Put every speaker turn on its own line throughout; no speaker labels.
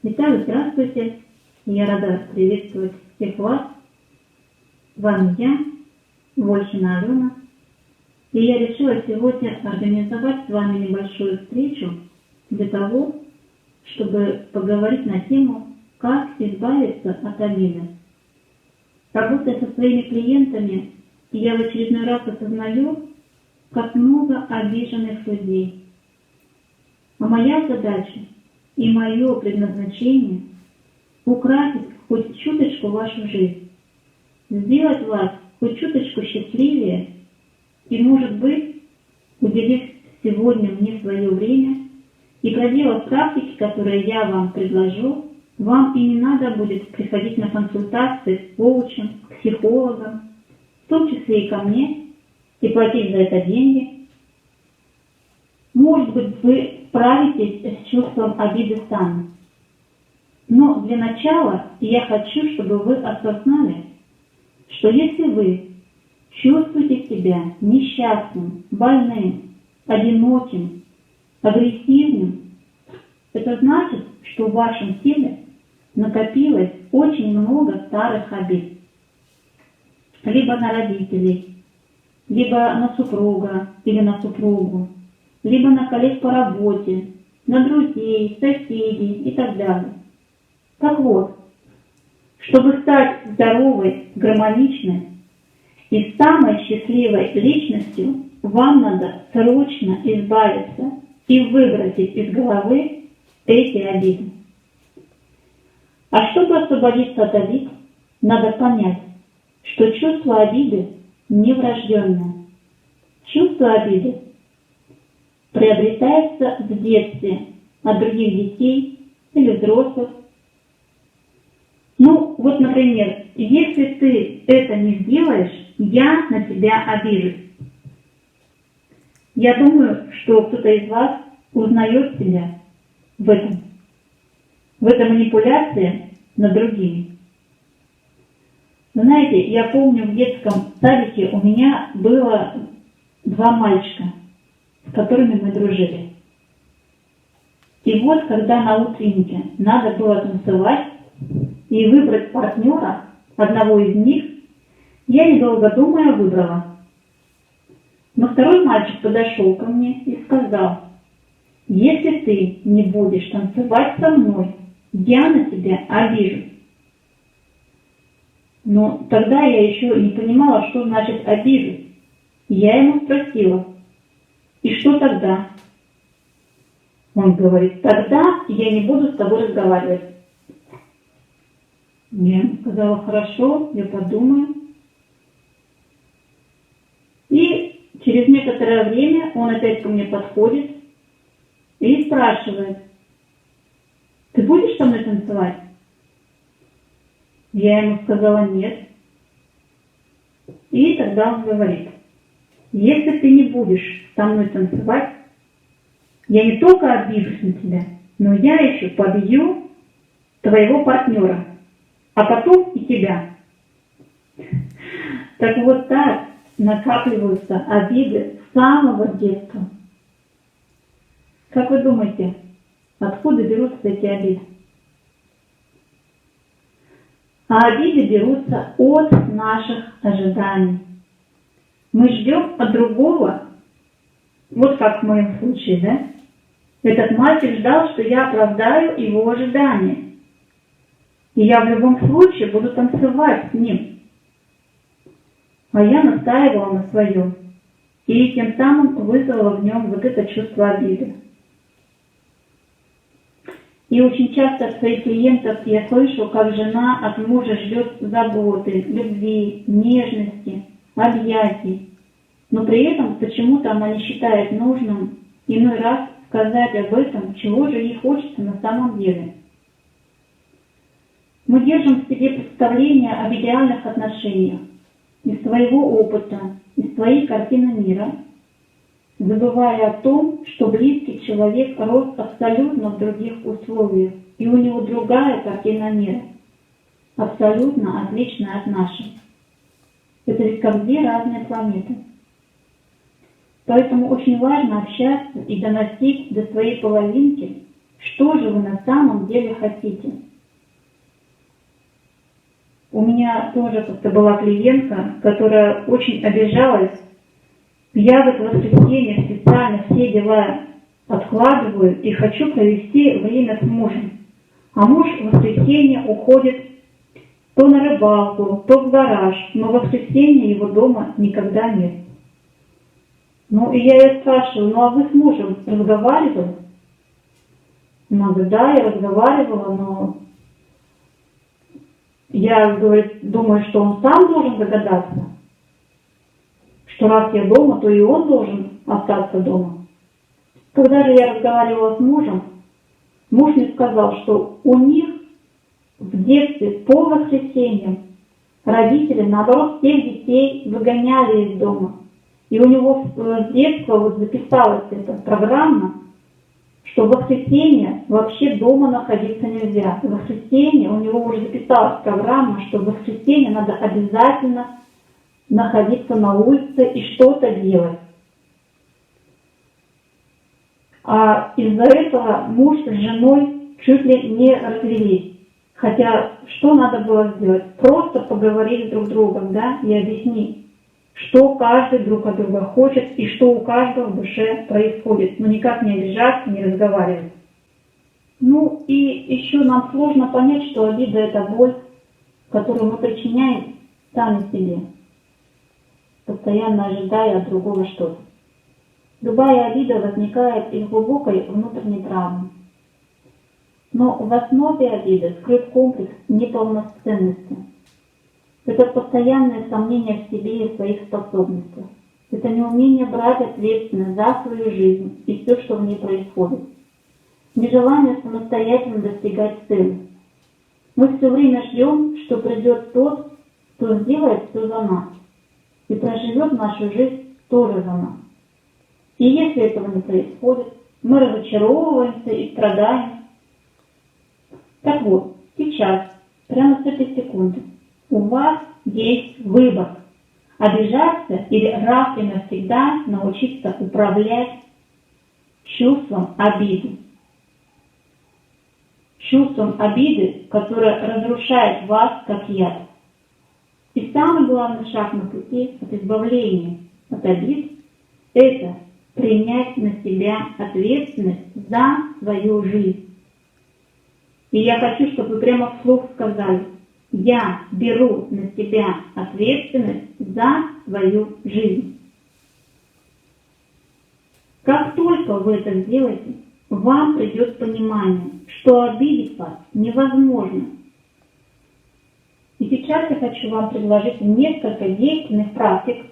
Итак, здравствуйте. Я рада приветствовать всех вас. С вами я, Вольшина Алена. И я решила сегодня организовать с вами небольшую встречу для того, чтобы поговорить на тему, как избавиться от обиды. Работая со своими клиентами, я в очередной раз осознаю, как много обиженных людей. А моя задача и мое предназначение — украсить хоть чуточку вашу жизнь, сделать вас хоть чуточку счастливее и, может быть, уделив сегодня мне свое время и проделав практики, которые я вам предложу, вам и не надо будет приходить на консультации к коучам, к психологам, в том числе и ко мне, и платить за это деньги. Может быть, вы справитесь с чувством обиды сами. Но для начала я хочу, чтобы вы осознали, что если вы чувствуете себя несчастным, больным, одиноким, агрессивным, это значит, что в вашем теле накопилось очень много старых обид. Либо на родителей, либо на супруга или на супругу, либо на коллег по работе, на друзей, соседей и так далее. Так вот, чтобы стать здоровой, гармоничной и самой счастливой личностью, вам надо срочно избавиться и выбросить из головы эти обиды. А чтобы освободиться от обид, надо понять, что чувство обиды не врожденное. Чувство обиды приобретается в детстве от других детей или взрослых. Ну, вот, например, если ты это не сделаешь, я на тебя обижусь. Я думаю, что кто-то из вас узнает себя в этой манипуляции над другими. Знаете, я помню, в детском садике у меня было 2 мальчика, с которыми мы дружили. И вот, когда на утреннике надо было танцевать и выбрать партнера, одного из них, я, недолго думая, выбрала. Но второй мальчик подошел ко мне и сказал: если ты не будешь танцевать со мной, я на тебя обижусь. Но тогда я еще не понимала, что значит обижусь. Я ему спросила: и что тогда? Он говорит: тогда я не буду с тобой разговаривать. Я ему сказала: хорошо, я подумаю. И через некоторое время он опять ко мне подходит и спрашивает: ты будешь со мной танцевать? Я ему сказала: нет. И тогда он говорит: если ты не будешь со мной танцевать, я не только обижусь на тебя, но я еще побью твоего партнера, а потом и тебя. Так вот так накапливаются обиды с самого детства. Как вы думаете, откуда берутся эти обиды? А обиды берутся от наших ожиданий. Мы ждем от другого, вот как в моем случае, да? Этот мальчик ждал, что я оправдаю его ожидания. И я в любом случае буду танцевать с ним. А я настаивала на своем. И тем самым вызвала в нем вот это чувство обиды. И очень часто от своих клиентов я слышу, как жена от мужа ждет заботы, любви, нежности, объятий. Но при этом почему-то она не считает нужным иной раз сказать об этом, чего же ей хочется на самом деле. Мы держим в себе представление об идеальных отношениях из своего опыта, из своей картины мира, забывая о том, что близкий человек рос абсолютно в других условиях, и у него другая картина мира, абсолютно отличная от нашей. Это ведь как 2 разные планеты. Поэтому очень важно общаться и доносить до своей половинки, что же вы на самом деле хотите. У меня тоже как-то была клиентка, которая очень обижалась. Я в это воскресенье специально все дела откладываю и хочу провести время с мужем. А муж в воскресенье уходит то на рыбалку, то в гараж, но в воскресенье его дома никогда нет. Ну и я ее спрашиваю, ну а вы с мужем разговаривали? Она говорит, да, я разговаривала, но я, говорит, думаю, что он сам должен догадаться, что раз я дома, то и он должен остаться дома. Когда же я разговаривала с мужем, муж мне сказал, что у них в детстве по воскресеньям родители, наоборот, всех детей выгоняли из дома. И у него с детства вот записалась эта программа, что в воскресенье вообще дома находиться нельзя. В воскресенье у него уже записалась программа, что в воскресенье надо обязательно находиться на улице и что-то делать. А из-за этого муж с женой чуть ли не развелись. Хотя что надо было сделать? Просто поговорить друг с другом, да, и объяснить, что каждый друг от друга хочет и что у каждого в душе происходит. Но никак не обижаться, не разговаривать. Ну и еще нам сложно понять, что обида – это боль, которую мы причиняем сами себе, постоянно ожидая от другого что-то. Любая обида возникает из глубокой внутренней травмы. Но в основе обиды скрыт комплекс неполноценности. Это постоянное сомнение в себе и в своих способностях. Это неумение брать ответственность за свою жизнь и все, что в ней происходит. Нежелание самостоятельно достигать цели. Мы все время ждем, что придет тот, кто сделает все за нас и проживет нашу жизнь тоже за нас. И если этого не происходит, мы разочаровываемся и страдаем. Так вот, сейчас, прямо с этой секунды, у вас есть выбор. Обижаться или раз и навсегда научиться управлять чувством обиды. Чувством обиды, которое разрушает вас как яд. И самый главный шаг на пути от избавления от обид – это принять на себя ответственность за свою жизнь. И я хочу, чтобы вы прямо вслух сказали: я беру на себя ответственность за свою жизнь. Как только вы это сделаете, вам придет понимание, что обидеть вас невозможно. И сейчас я хочу вам предложить несколько действенных практик,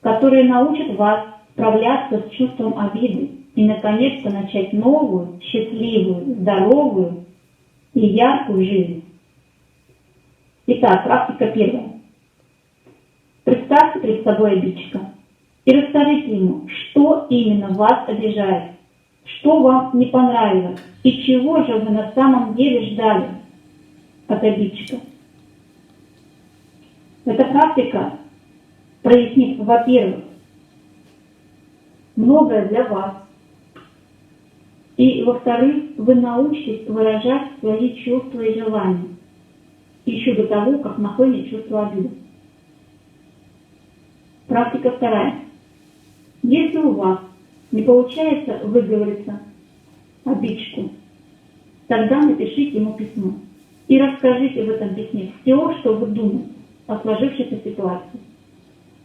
которые научат вас справляться с чувством обиды и наконец-то начать новую, счастливую, здоровую и яркую жизнь. Итак, практика первая. Представьте перед собой обидчика и расскажите ему, что именно вас обижает, что вам не понравилось и чего же вы на самом деле ждали от обидчика. Эта практика прояснит, во-первых, многое для вас. И, во-вторых, вы научитесь выражать свои чувства и желания еще до того, как нахлынет чувство обиды. Практика вторая. Если у вас не получается выговориться обидчику, тогда напишите ему письмо и расскажите в этом письме все, что вы думаете о сложившейся ситуации.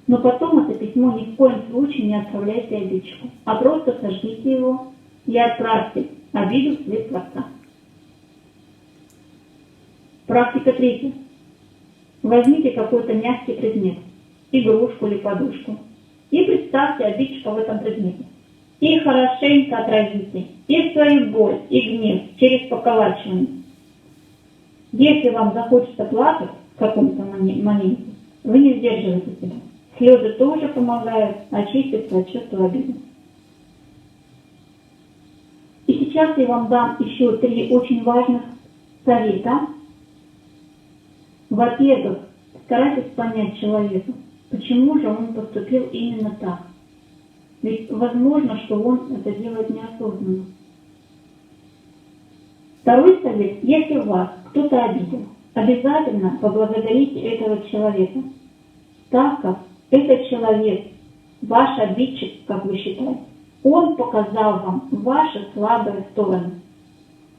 Но потом это письмо ни в коем случае не отправляйте обидчику, а просто сожгите его и отправьте обиду в свет Творца. Практика третья. Возьмите какой-то мягкий предмет, игрушку или подушку, и представьте обидчика в этом предмете. И хорошенько отразите и свою боль, и гнев через поколачивание. Если вам захочется плакать в каком-то моменте, вы не сдерживаете себя. Слезы тоже помогают очиститься от чувства обиды. И сейчас я вам дам еще 3 очень важных совета. Во-первых, старайтесь понять человека, почему же он поступил именно так. Ведь возможно, что он это делает неосознанно. Второй совет. Если вас кто-то обидел, обязательно поблагодарите этого человека, так как этот человек, ваш обидчик, как вы считаете, он показал вам ваши слабые стороны.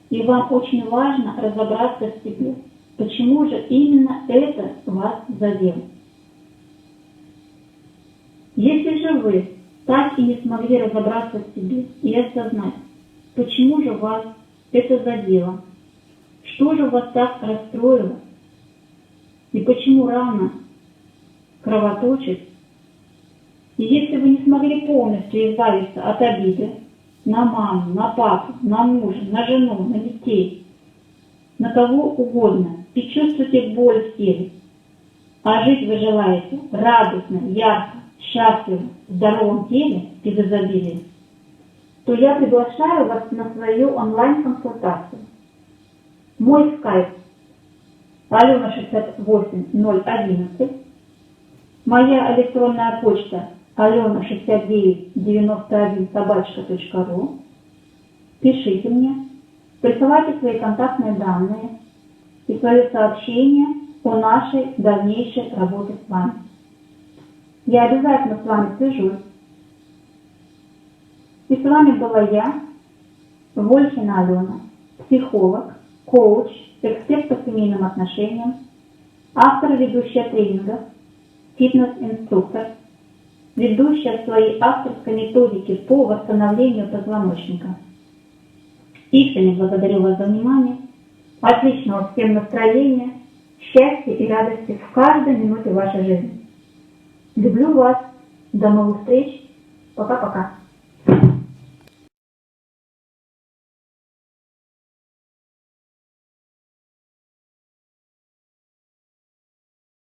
И вам очень важно разобраться в себе, почему же именно это вас задело. Если же вы так и не смогли разобраться в себе и осознать, почему же вас это задело, что же вас так расстроило, и почему рана кровоточит, и если вы не смогли полностью избавиться от обиды на маму, на папу, на мужа, на жену, на детей, на кого угодно, и чувствуете боль в теле, а жить вы желаете радостно, ярко, счастливо, в здоровом теле и в изобилии, то я приглашаю вас на свою онлайн-консультацию. Мой скайп Алена68011, моя электронная почта alena6991@ру. Пишите мне, присылайте свои контактные данные и свое сообщение о нашей дальнейшей работе с вами. Я обязательно с вами свяжусь. И с вами была я, Вольхина Алена, психолог, коуч, эксперт по семейным отношениям, автор и ведущая тренингов, фитнес-инструктор, ведущая своей авторской методики по восстановлению позвоночника. Искренне благодарю вас за внимание, отличного всем настроения, счастья и радости в каждой минуте вашей жизни. Люблю вас. До новых встреч. Пока-пока.